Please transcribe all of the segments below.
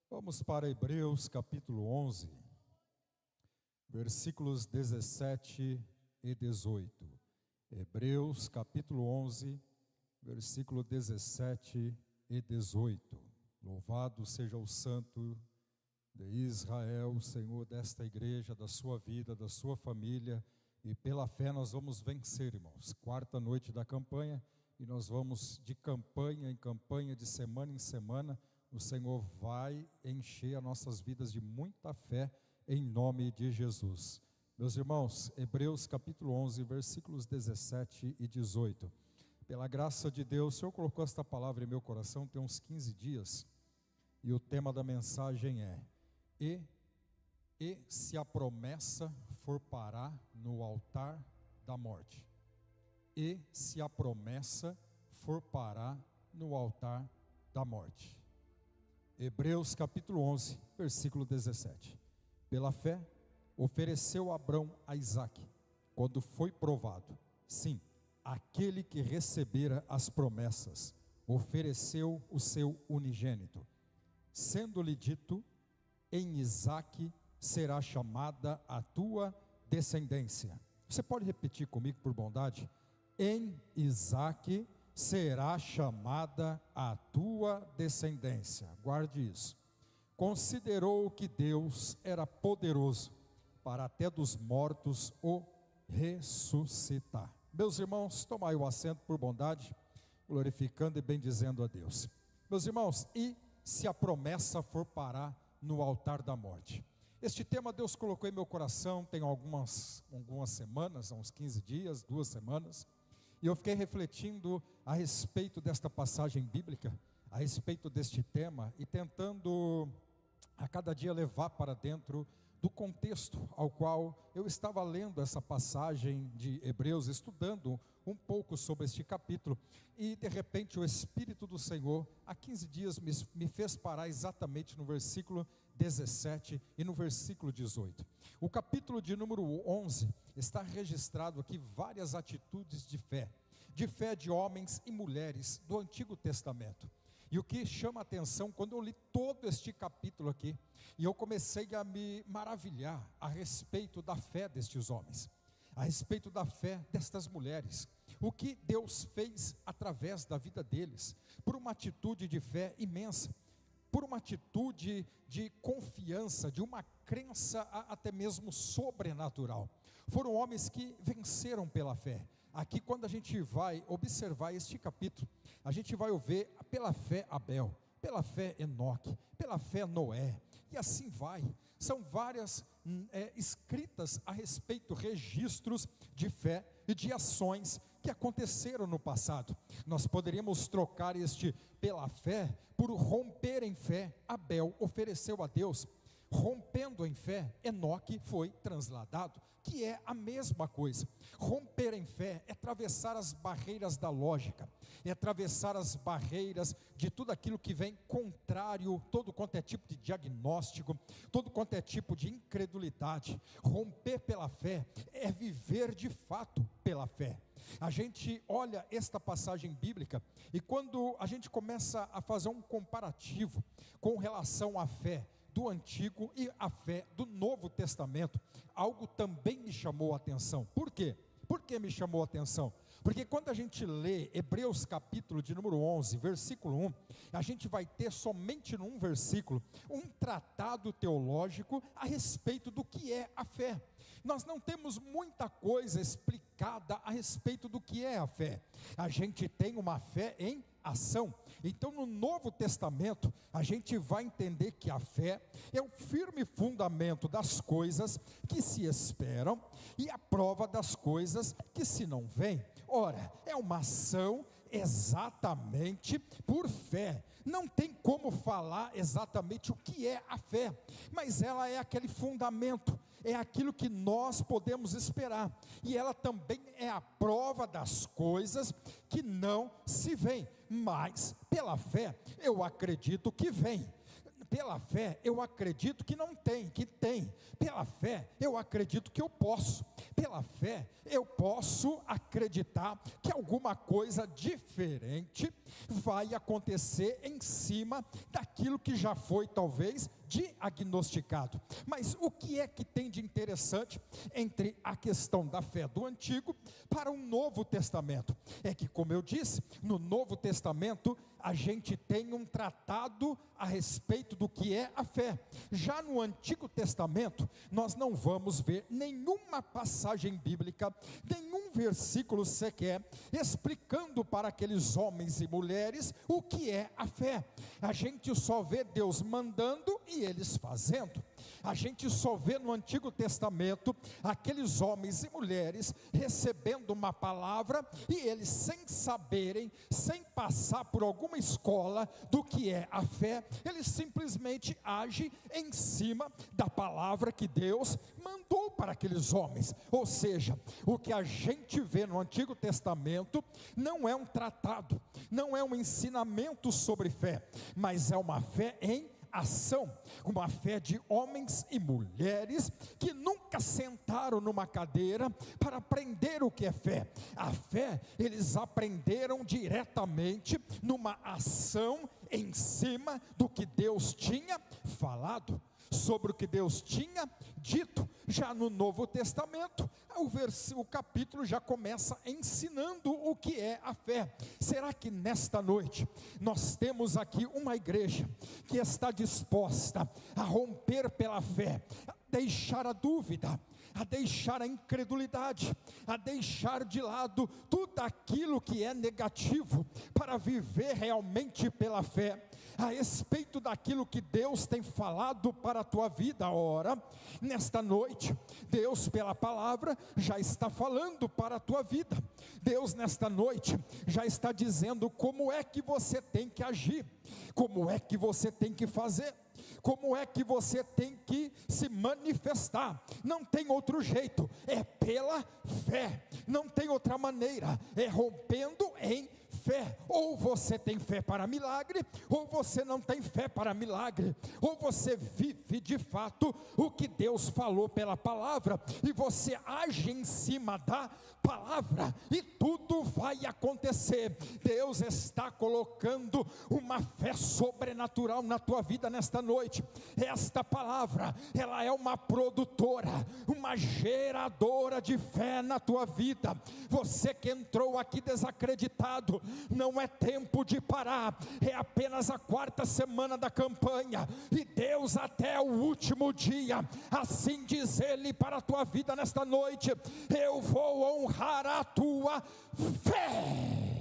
Vamos para Hebreus capítulo 11, versículos 17 e 18. Hebreus capítulo 11, versículo 17 e 18. Louvado seja o Santo de Israel, o Senhor desta igreja, da sua vida, da sua família, e pela fé nós vamos vencer, irmãos. Quarta noite da campanha, e nós vamos de campanha em campanha, de semana em semana. O Senhor vai encher as nossas vidas de muita fé, em nome de Jesus. Meus irmãos, Hebreus capítulo 11, versículos 17 e 18. Pela graça de Deus, o Senhor colocou esta palavra em meu coração tem uns 15 dias, e o tema da mensagem é: E se a promessa for parar no altar da morte? E se a promessa for parar no altar da morte? Hebreus capítulo 11, versículo 17. Pela fé, ofereceu Abrão a Isaque, quando foi provado. Sim, aquele que recebera as promessas, ofereceu o seu unigênito, sendo-lhe dito: em Isaque será chamada a tua descendência. Você pode repetir comigo, por bondade? Em Isaque será chamada a tua descendência. Guarde isso. Considerou que Deus era poderoso para até dos mortos o ressuscitar. Meus irmãos, tomai o assento por bondade, glorificando e bendizendo a Deus. Meus irmãos, e se a promessa for parar no altar da morte? Este tema Deus colocou em meu coração tem algumas semanas, uns 15 dias, 2 semanas, e eu fiquei refletindo a respeito desta passagem bíblica, a respeito deste tema, e tentando a cada dia levar para dentro do contexto ao qual eu estava lendo essa passagem de Hebreus, estudando um pouco sobre este capítulo, e de repente o Espírito do Senhor, há 15 dias, me fez parar exatamente no versículo 17 e no versículo 18. O capítulo de número 11, está registrado aqui várias atitudes de fé de homens e mulheres do Antigo Testamento. E o que chama a atenção, quando eu li todo este capítulo aqui, e eu comecei a me maravilhar a respeito da fé destes homens, a respeito da fé destas mulheres, o que Deus fez através da vida deles, por uma atitude de fé imensa, por uma atitude de confiança, de uma crença até mesmo sobrenatural. Foram homens que venceram pela fé. Aqui, quando a gente vai observar este capítulo, a gente vai ver pela fé Abel, pela fé Enoque, pela fé Noé, e assim vai. São várias escritas a respeito, registros de fé e de ações que aconteceram no passado. Nós poderíamos trocar este pela fé por romper em fé. Abel ofereceu a Deus. Rompendo em fé, Enoque foi transladado, que é a mesma coisa. Romper em fé é atravessar as barreiras da lógica, é atravessar as barreiras de tudo aquilo que vem contrário, todo quanto é tipo de diagnóstico, todo quanto é tipo de incredulidade. Romper pela fé é viver de fato pela fé. A gente olha esta passagem bíblica, e quando a gente começa a fazer um comparativo com relação à fé do Antigo e a fé do Novo Testamento, algo também me chamou a atenção. Por quê? Por que me chamou a atenção? Porque quando a gente lê Hebreus capítulo de número 11, versículo 1, a gente vai ter somente num versículo, um tratado teológico a respeito do que é a fé. Nós não temos muita coisa explicada a respeito do que é a fé. A gente tem uma fé em ação. Então, no Novo Testamento, a gente vai entender que a fé é o firme fundamento das coisas que se esperam e a prova das coisas que se não veem. Ora, é uma ação exatamente por fé. Não tem como falar exatamente o que é a fé, mas ela é aquele fundamento, é aquilo que nós podemos esperar, e ela também é a prova das coisas que não se veem, mas pela fé eu acredito que vem. Pela fé eu acredito que não tem, que tem. Pela fé eu acredito que eu posso. Pela fé eu posso acreditar que alguma coisa diferente vai acontecer em cima daquilo que já foi talvez diagnosticado. Mas o que é que tem de interessante entre a questão da fé do Antigo para o Novo Testamento? É que, como eu disse, no Novo Testamento a gente tem um tratado a respeito do que é a fé. Já no Antigo Testamento nós não vamos ver nenhuma passagem bíblica, nenhum versículo sequer explicando para aqueles homens e mulheres o que é a fé. A gente só vê Deus mandando e eles fazendo. A gente só vê no Antigo Testamento aqueles homens e mulheres recebendo uma palavra e eles, sem saberem, sem passar por alguma escola do que é a fé, eles simplesmente agem em cima da palavra que Deus mandou para aqueles homens. Ou seja, o que a gente vê no Antigo Testamento não é um tratado, não é um ensinamento sobre fé, mas é uma fé em ação, uma fé de homens e mulheres que nunca sentaram numa cadeira para aprender o que é fé. A fé eles aprenderam diretamente numa ação em cima do que Deus tinha falado, sobre o que Deus tinha dito. Já no Novo Testamento, o capítulo já começa ensinando o que é a fé. Será que nesta noite nós temos aqui uma igreja que está disposta a romper pela fé, a deixar a dúvida, a deixar a incredulidade, a deixar de lado tudo aquilo que é negativo, para viver realmente pela fé, a respeito daquilo que Deus tem falado para a tua vida? Ora, nesta noite, Deus pela palavra já está falando para a tua vida. Deus nesta noite já está dizendo como é que você tem que agir, como é que você tem que fazer, como é que você tem que se manifestar. Não tem outro jeito, é pela fé, não tem outra maneira, é rompendo em fé. Ou você tem fé para milagre, ou você não tem fé para milagre. Ou você vive de fato o que Deus falou pela palavra, e você age em cima da palavra, e tudo vai acontecer. Deus está colocando uma fé sobrenatural na tua vida nesta noite. Esta palavra, ela é uma produtora, uma geradora de fé na tua vida. Você que entrou aqui desacreditado, não é tempo de parar, é apenas a 4ª semana da campanha, e Deus até o último dia, assim diz Ele para a tua vida nesta noite: eu vou honrar a tua fé.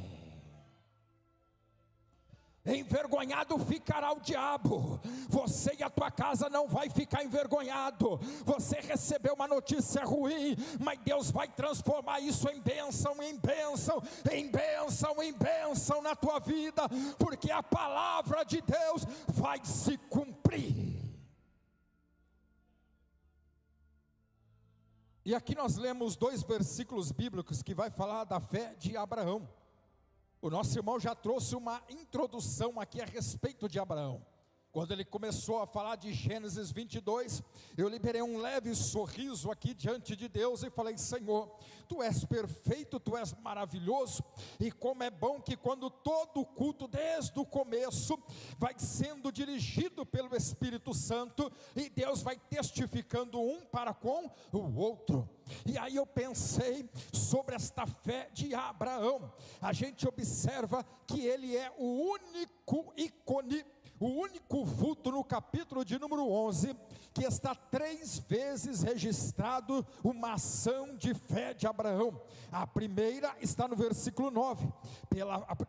Envergonhado ficará o diabo, você e a tua casa não vai ficar envergonhado. Você recebeu uma notícia ruim, mas Deus vai transformar isso em bênção, em bênção, em bênção, em bênção na tua vida, porque a palavra de Deus vai se cumprir. E aqui nós lemos 2 versículos bíblicos que vai falar da fé de Abraão. O nosso irmão já trouxe uma introdução aqui a respeito de Abraão. Quando ele começou a falar de Gênesis 22, eu liberei um leve sorriso aqui diante de Deus e falei: Senhor, Tu és perfeito, Tu és maravilhoso, e como é bom que quando todo o culto, desde o começo, vai sendo dirigido pelo Espírito Santo, e Deus vai testificando um para com o outro. E aí eu pensei sobre esta fé de Abraão. A gente observa que ele é o único ícone, o único vulto no capítulo de número 11, que está 3 vezes registrado uma ação de fé de Abraão. A primeira está no versículo 9,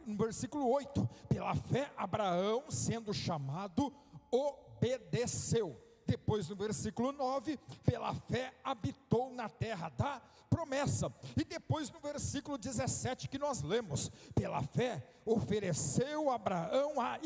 no versículo 8, pela fé Abraão, sendo chamado, obedeceu. Depois no versículo 9, pela fé habitou na terra da promessa. E depois no versículo 17 que nós lemos, pela fé ofereceu Abraão a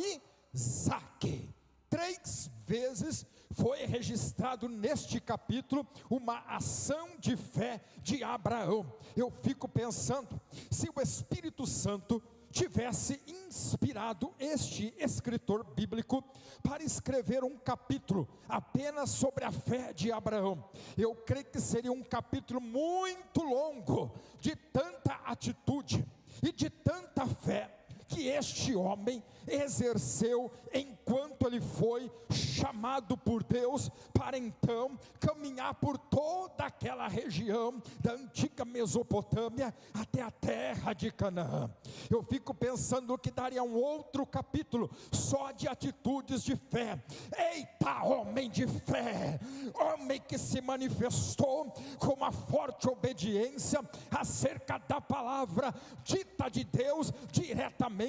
Isaque. 3 vezes foi registrado neste capítulo uma ação de fé de Abraão. Eu fico pensando, se o Espírito Santo tivesse inspirado este escritor bíblico para escrever um capítulo apenas sobre a fé de Abraão. Eu creio que seria um capítulo muito longo, de tanta atitude e de tanta fé que este homem exerceu enquanto ele foi chamado por Deus para então caminhar por toda aquela região da antiga Mesopotâmia até a terra de Canaã. Eu fico pensando que daria um outro capítulo só de atitudes de fé. Eita, homem de fé, homem que se manifestou com uma forte obediência acerca da palavra dita de Deus diretamente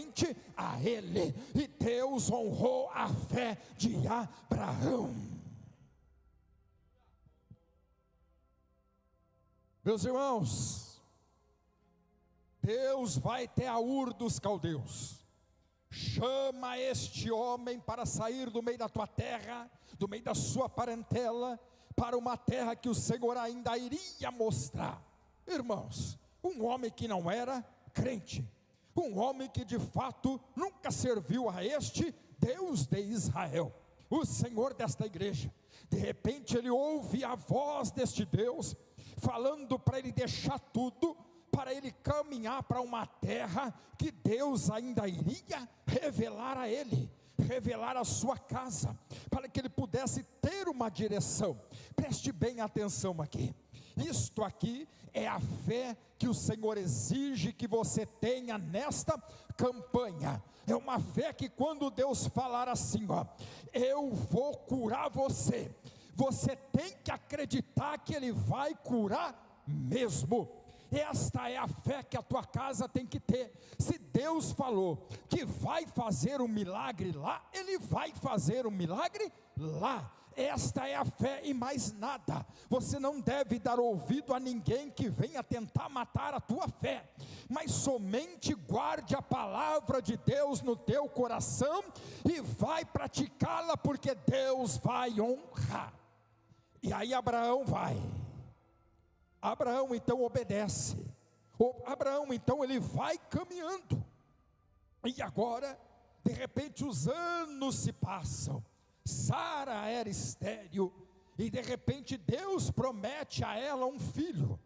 a ele, e Deus honrou a fé de Abraão. Meus irmãos, Deus vai até a Ur dos Caldeus, chama este homem para sair do meio da tua terra, do meio da sua parentela, para uma terra que o Senhor ainda iria mostrar. Irmãos, um homem que não era crente, um homem que de fato nunca serviu a este Deus de Israel, o Senhor desta igreja, de repente ele ouve a voz deste Deus, falando para ele deixar tudo, para ele caminhar para uma terra que Deus ainda iria revelar a ele, revelar a sua casa, para que ele pudesse ter uma direção. Preste bem atenção aqui. Isto aqui é a fé que o Senhor exige que você tenha nesta campanha. É uma fé que quando Deus falar assim, ó, eu vou curar você, você tem que acreditar que Ele vai curar mesmo. Esta é a fé que a tua casa tem que ter. Se Deus falou que vai fazer um milagre lá, Ele vai fazer um milagre lá. Esta é a fé e mais nada. Você não deve dar ouvido a ninguém que venha tentar matar a tua fé, mas somente guarde a palavra de Deus no teu coração e vai praticá-la, porque Deus vai honrar. E aí Abraão então obedece. Abraão então ele vai caminhando, e agora de repente os anos se passam. Sara era estéril, e de repente Deus promete a ela um filho.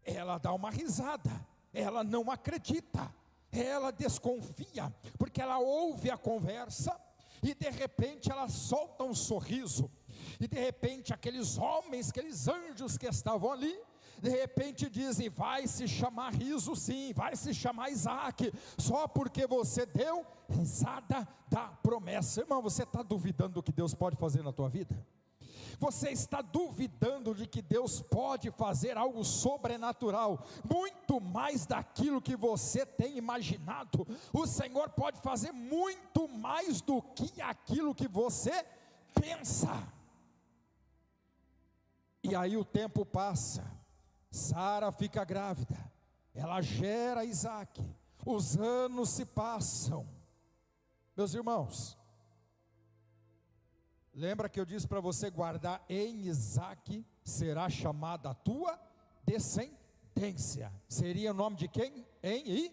Ela dá uma risada, ela não acredita, ela desconfia, porque ela ouve a conversa, e de repente ela solta um sorriso, e de repente aqueles homens, aqueles anjos que estavam ali, de repente dizem, vai se chamar riso sim, vai se chamar Isaac, só porque você deu risada da promessa. Irmão, você está duvidando do que Deus pode fazer na tua vida? Você está duvidando de que Deus pode fazer algo sobrenatural, muito mais daquilo que você tem imaginado? O Senhor pode fazer muito mais do que aquilo que você pensa. E aí o tempo passa, Sara fica grávida, ela gera Isaac, os anos se passam. Meus irmãos, lembra que eu disse para você guardar em Isaac, será chamada a tua descendência. Seria o nome de quem? Em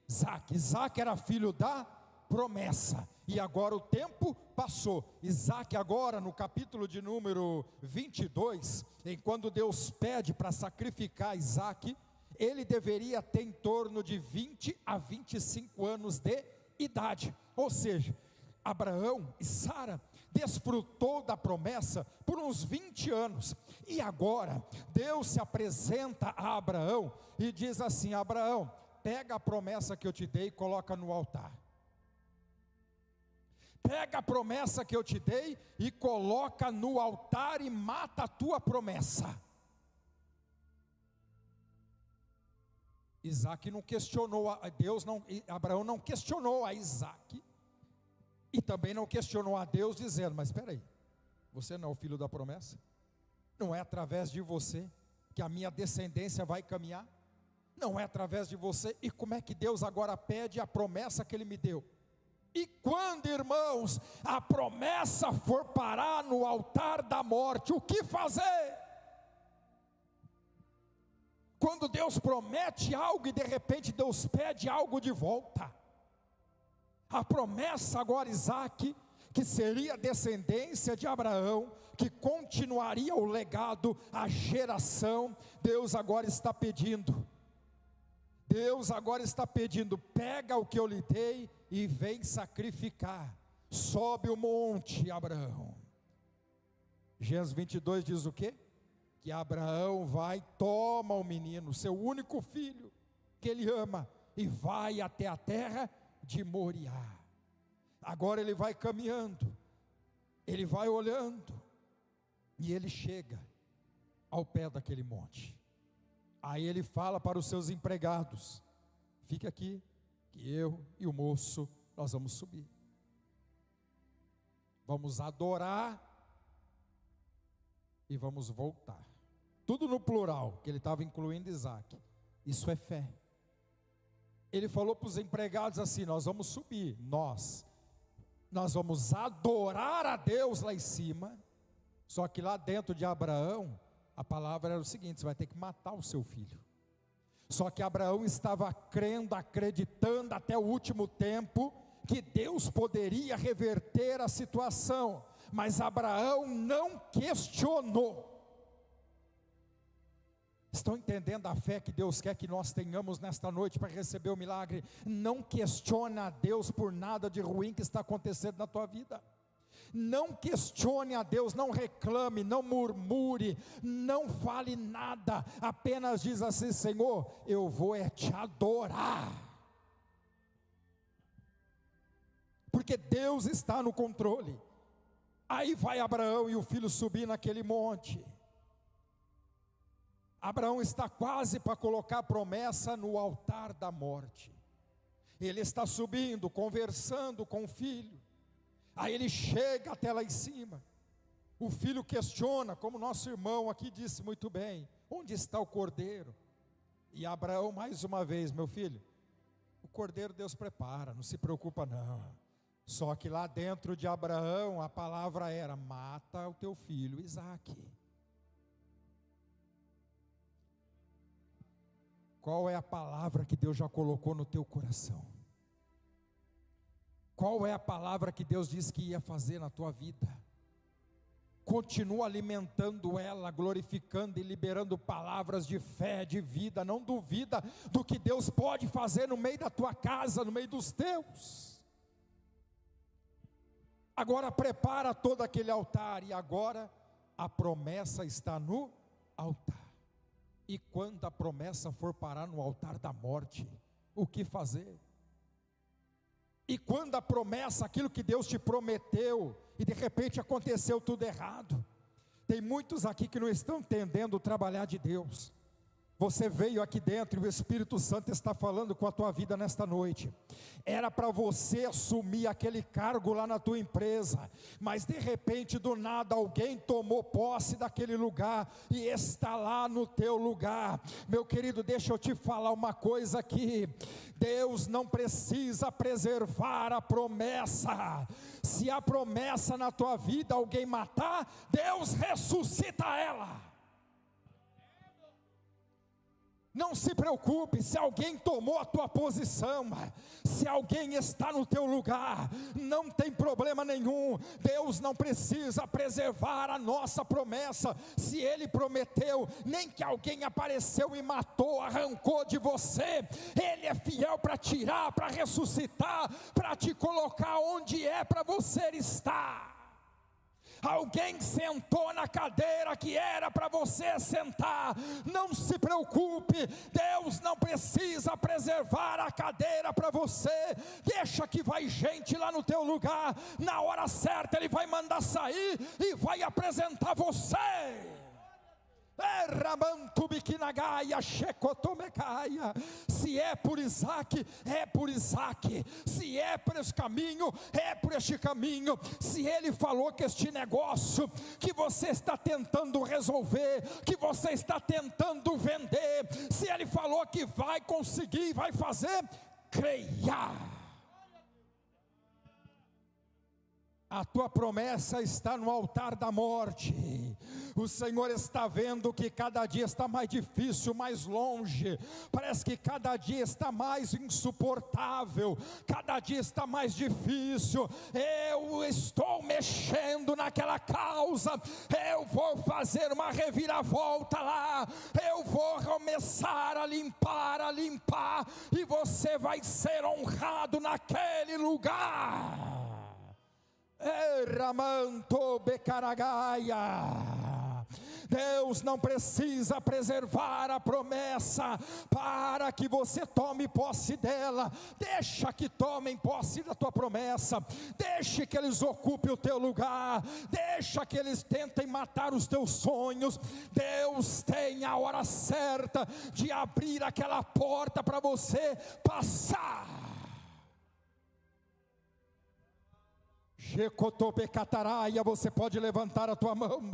Isaac. Isaac era filho da promessa, e agora o tempo passou. Isaac agora no capítulo de número 22, quando Deus pede para sacrificar Isaac, ele deveria ter em torno de 20 a 25 anos de idade, ou seja, Abraão e Sara desfrutou da promessa por uns 20 anos, e agora Deus se apresenta a Abraão e diz assim: Abraão, pega a promessa que eu te dei e coloca no altar. Pega a promessa que eu te dei e coloca no altar e mata a tua promessa. Isaac não questionou a Deus, Abraão não questionou a Isaac, e também não questionou a Deus dizendo, mas espera aí, você não é o filho da promessa? Não é através de você que a minha descendência vai caminhar? Não é através de você? E como é que Deus agora pede a promessa que Ele me deu? E quando, irmãos, a promessa for parar no altar da morte, o que fazer? Quando Deus promete algo e de repente Deus pede algo de volta, A promessa agora, Isaque, que seria descendência de Abraão, que continuaria o legado, a geração, Deus agora está pedindo. Deus agora está pedindo: pega o que eu lhe dei e vem sacrificar. Sobe o monte, Abraão. Gênesis 22 diz o quê? Que Abraão vai, toma o menino, seu único filho, que ele ama, e vai até a terra de Moriá. Agora ele vai caminhando, ele vai olhando, e ele chega ao pé daquele monte. Aí ele fala para os seus empregados: fique aqui, que eu e o moço, nós vamos subir. Vamos adorar e vamos voltar. Tudo no plural, que ele estava incluindo Isaque. Isso é fé. Ele falou para os empregados assim: nós vamos subir, nós vamos adorar a Deus lá em cima. Só que lá dentro de Abraão, a palavra era o seguinte: você vai ter que matar o seu filho. Só que Abraão estava crendo, acreditando até o último tempo, que Deus poderia reverter a situação. Mas Abraão não questionou. Estão entendendo a fé que Deus quer que nós tenhamos nesta noite para receber o milagre? Não questione a Deus por nada de ruim que está acontecendo na tua vida. Não questione a Deus, não reclame, não murmure, não fale nada. Apenas diz assim: Senhor, eu vou te adorar. Porque Deus está no controle. Aí vai Abraão e o filho subir naquele monte. Abraão está quase para colocar a promessa no altar da morte. Ele está subindo, conversando com o filho. Aí ele chega até lá em cima. O filho questiona, como nosso irmão aqui disse muito bem: onde está o cordeiro? E Abraão mais uma vez: meu filho, o cordeiro Deus prepara, não se preocupa não. Só que lá dentro de Abraão a palavra era: mata o teu filho Isaque. Qual é a palavra que Deus já colocou no teu coração? Qual é a palavra que Deus disse que ia fazer na tua vida? Continua alimentando ela, glorificando e liberando palavras de fé, de vida. Não duvida do que Deus pode fazer no meio da tua casa, no meio dos teus. Agora prepara todo aquele altar, e agora a promessa está no altar. E quando a promessa for parar no altar da morte, o que fazer? E quando a promessa, aquilo que Deus te prometeu, e de repente aconteceu tudo errado. Tem muitos aqui que não estão entendendo o trabalhar de Deus. Você veio aqui dentro e o Espírito Santo está falando com a tua vida nesta noite. Era para você assumir aquele cargo lá na tua empresa, mas de repente, do nada, alguém tomou posse daquele lugar e está lá no teu lugar. Meu querido, deixa eu te falar uma coisa aqui: Deus não precisa preservar a promessa. Se a promessa na tua vida alguém matar, Deus ressuscita ela. Não se preocupe se alguém tomou a tua posição, se alguém está no teu lugar, não tem problema nenhum. Deus não precisa preservar a nossa promessa. Se Ele prometeu, nem que alguém apareceu e matou, arrancou de você, Ele é fiel para tirar, para ressuscitar, para te colocar onde é para você estar. Alguém sentou na cadeira que era para você sentar. Não se preocupe, Deus não precisa preservar a cadeira para você. Deixa que vai gente lá no teu lugar. Na hora certa Ele vai mandar sair e vai apresentar você. Se é por Isaque, é por Isaque. Se é por esse caminho, é por este caminho. Se Ele falou que este negócio que você está tentando resolver, que você está tentando vender, se Ele falou que vai conseguir, vai fazer, creia. A tua promessa está no altar da morte. O Senhor está vendo que cada dia está mais difícil, mais longe. Parece que cada dia está mais insuportável, cada dia está mais difícil. Eu estou mexendo naquela causa, eu vou fazer uma reviravolta lá, eu vou começar a limpar, e você vai ser honrado naquele lugar. Ramanto becaragaia. Deus não precisa preservar a promessa para que você tome posse dela. Deixa que tomem posse da tua promessa, deixe que eles ocupem o teu lugar, deixa que eles tentem matar os teus sonhos. Deus tem a hora certa de abrir aquela porta para você passar. Você pode levantar a tua mão.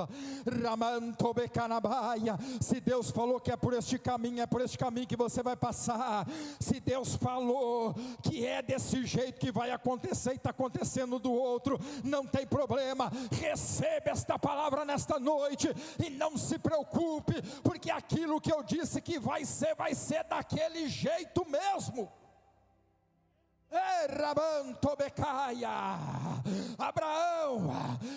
Se Deus falou que é por este caminho, é por este caminho que você vai passar. Se Deus falou que é desse jeito que vai acontecer e está acontecendo do outro, não tem problema. Receba esta palavra nesta noite e não se preocupe, porque aquilo que eu disse que vai ser daquele jeito mesmo. Abraão,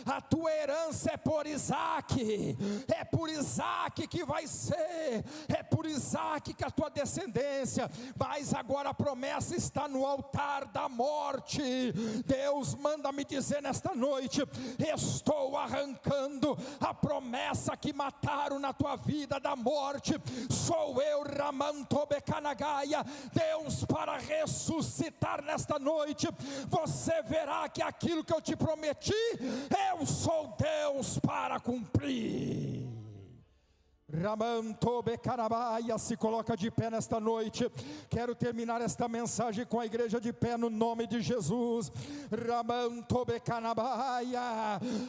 a tua herança é por Isaque, é por Isaque que vai ser, é por Isaque que a tua descendência. Mas agora a promessa está no altar da morte. Deus manda me dizer nesta noite: estou arrancando a promessa que mataram na tua vida da morte. Sou eu, Ramantobecanagaia, Deus, para ressuscitar nesta noite. Você verá que aquilo que eu te prometi, eu sou Deus para cumprir. Ramantobecanagaia, se coloca de pé nesta noite. Quero terminar esta mensagem com a igreja de pé no nome de Jesus. Ramantobecanagaia,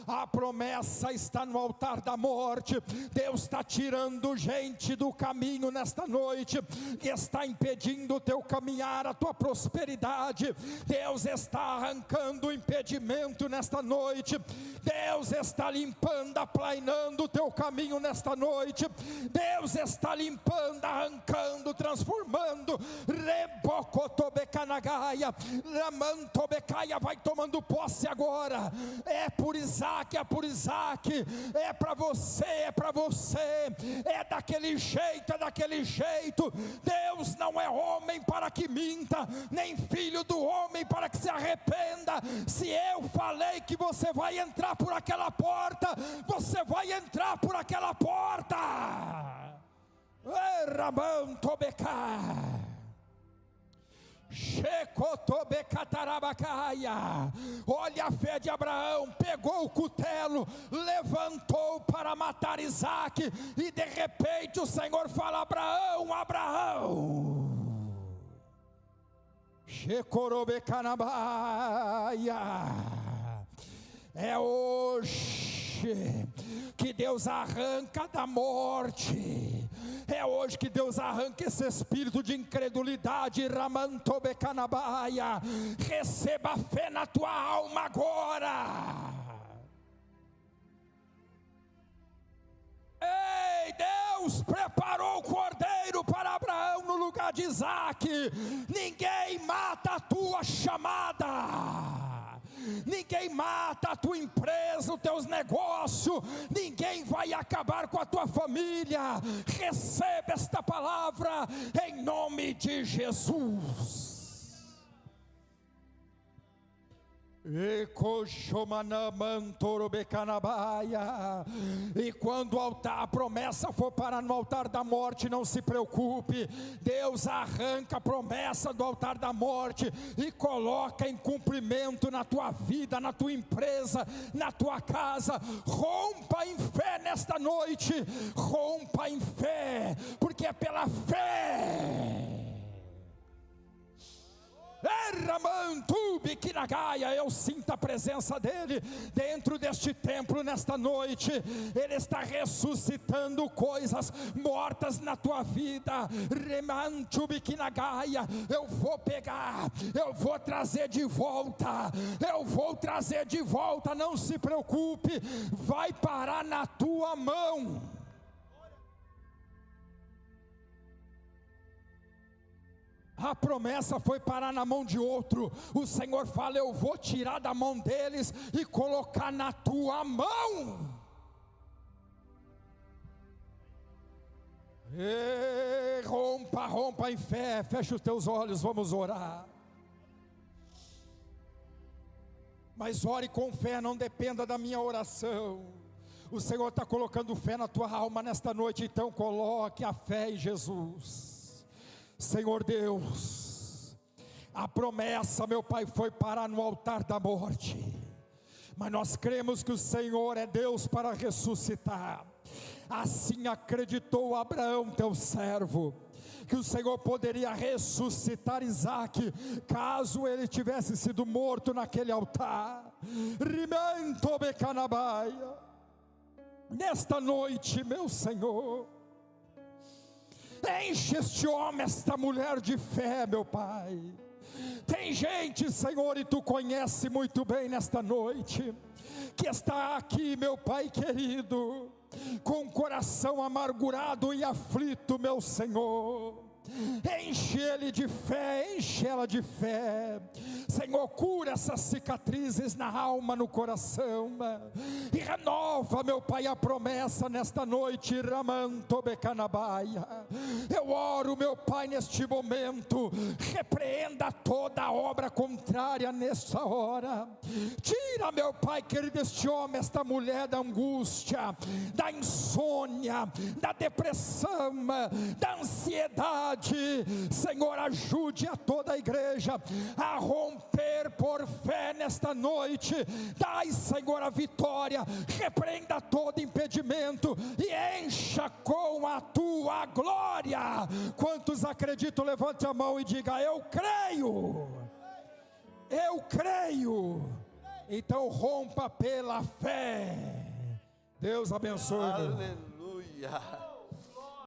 a promessa está no altar da morte. Deus está tirando gente do caminho nesta noite, que está impedindo o teu caminhar, a tua prosperidade. Deus está arrancando o impedimento nesta noite. Deus está limpando, aplainando o teu caminho nesta noite. Deus está limpando, arrancando, transformando. Rebocotobecanagaia, Ramantobecaia, vai tomando posse agora. É por Isaque, é por Isaque, é para você, é para você, é daquele jeito, é daquele jeito. Deus não é homem para que minta, nem filho do homem para que se arrependa. Se eu falei que você vai entrar por aquela porta, você vai entrar por aquela porta. Olha a fé de Abraão, pegou o cutelo, levantou para matar Isaque, e de repente o Senhor fala: Abraão, Abraão. É hoje que Deus arranca da morte. É hoje que Deus arranca esse espírito de incredulidade. Ramantobecanagaia, receba fé na tua alma agora. Ei, Deus preparou o cordeiro para Abraão no lugar de Isaque. Ninguém mata a tua chamada, ninguém mata a tua empresa, os teus negócios, ninguém vai acabar com a tua família. Receba esta palavra em nome de Jesus. E quando a promessa for parar no altar da morte, não se preocupe. Deus arranca a promessa do altar da morte e coloca em cumprimento na tua vida, na tua empresa, na tua casa. Rompa em fé nesta noite, rompa em fé, porque é pela fé. Eu sinto a presença dele dentro deste templo nesta noite. Ele está ressuscitando coisas mortas na tua vida. Eu vou pegar, eu vou trazer de volta, eu vou trazer de volta. Não se preocupe, vai parar na tua mão. A promessa foi parar na mão de outro. O Senhor fala: eu vou tirar da mão deles e colocar na tua mão. Rompa em fé. Fecha os teus olhos, vamos orar. Mas ore com fé, não dependa da minha oração. O Senhor está colocando fé na tua alma nesta noite, então coloque a fé em Jesus. Senhor Deus, a promessa, meu Pai, foi parar no altar da morte, mas nós cremos que o Senhor é Deus para ressuscitar. Assim acreditou Abraão, teu servo, que o Senhor poderia ressuscitar Isaque, caso ele tivesse sido morto naquele altar. Nesta noite, meu Senhor, enche este homem, esta mulher de fé, meu Pai. Tem gente, Senhor, e Tu conhece muito bem nesta noite, que está aqui, meu Pai querido, com o coração amargurado e aflito, meu Senhor. Enche ele de fé, enche ela de fé. Senhor, cura essas cicatrizes na alma, no coração, e renova, meu Pai, a promessa nesta noite. Eu oro, meu Pai, neste momento, repreenda toda obra contrária nesta hora. Tira, meu Pai querido, este homem, esta mulher da angústia, da insônia, da depressão, da ansiedade. Senhor, ajude a toda a igreja a romper por fé nesta noite. Dai, Senhor, a vitória, repreenda todo impedimento e encha com a tua glória. Quantos acreditam, levante a mão e diga: eu creio, eu creio. Então rompa pela fé. Deus abençoe. Aleluia.